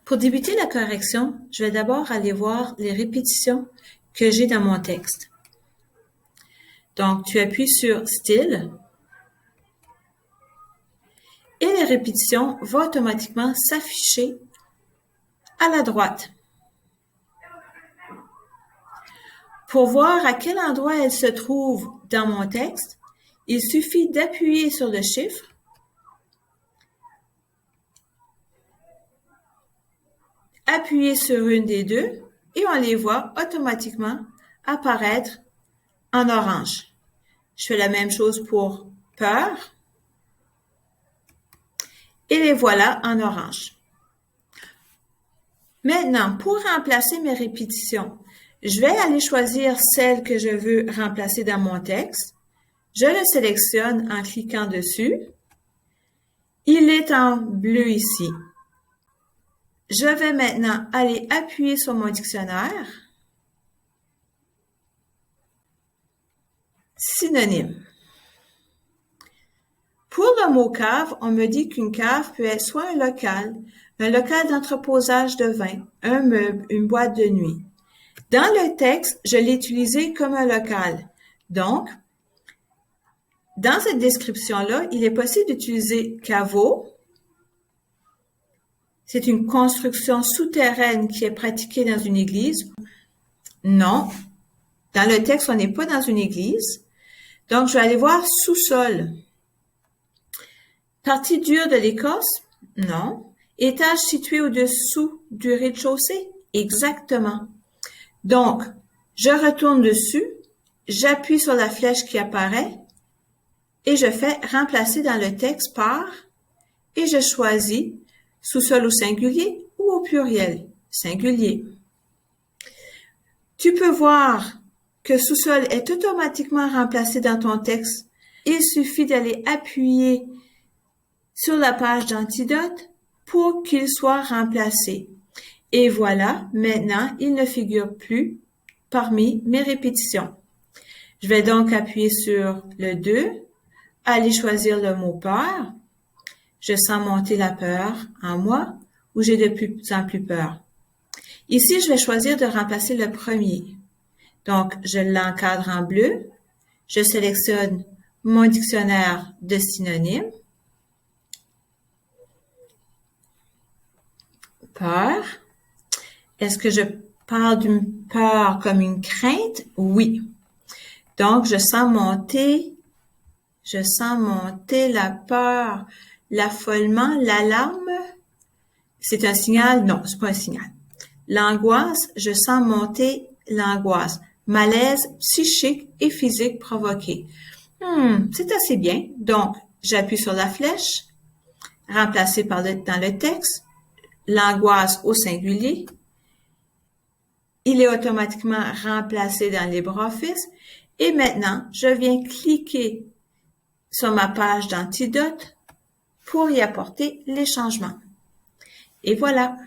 Pour débuter la correction, je vais d'abord aller voir les répétitions que j'ai dans mon texte. Donc, tu appuies sur Style et les répétitions vont automatiquement s'afficher à la droite. Pour voir à quel endroit elles se trouvent dans mon texte, il suffit d'appuyer sur le chiffre appuyer sur une des deux et on les voit automatiquement apparaître en orange. Je fais la même chose pour peur et les voilà en orange. Maintenant, pour remplacer mes répétitions, je vais aller choisir celle que je veux remplacer dans mon texte. Je le sélectionne en cliquant dessus. Il est en bleu ici. Je vais maintenant aller appuyer sur mon dictionnaire. Synonyme. Pour le mot cave, on me dit qu'une cave peut être soit un local d'entreposage de vin, un meuble, une boîte de nuit. Dans le texte, je l'ai utilisé comme un local. Donc, dans cette description-là, il est possible d'utiliser caveau. C'est une construction souterraine qui est pratiquée dans une église. Non. Dans le texte, on n'est pas dans une église. Donc, je vais aller voir sous-sol. Partie dure de l'écorce? Non. Étage situé au-dessous du rez-de-chaussée? Exactement. Donc, je retourne dessus, j'appuie sur la flèche qui apparaît et je fais remplacer dans le texte par et je choisis sous-sol au singulier ou au pluriel, singulier. Tu peux voir que sous-sol est automatiquement remplacé dans ton texte. Il suffit d'aller appuyer sur la page d'antidote pour qu'il soit remplacé. Et voilà, maintenant, il ne figure plus parmi mes répétitions. Je vais donc appuyer sur le 2, aller choisir le mot peur. Je sens monter la peur en moi ou j'ai de plus en plus peur. Ici, je vais choisir de remplacer le premier. Donc, je l'encadre en bleu. Je sélectionne mon dictionnaire de synonymes. Peur. Est-ce que je parle d'une peur comme une crainte? Oui. Donc, je sens monter la peur, l'affolement, l'alarme. C'est un signal? Non, c'est pas un signal. L'angoisse, je sens monter l'angoisse. Malaise psychique et physique provoqué. C'est assez bien. Donc, j'appuie sur la flèche, remplacée dans le texte, l'angoisse au singulier. Il est automatiquement remplacé dans LibreOffice. Et maintenant, je viens cliquer sur ma page d'antidote pour y apporter les changements. Et voilà.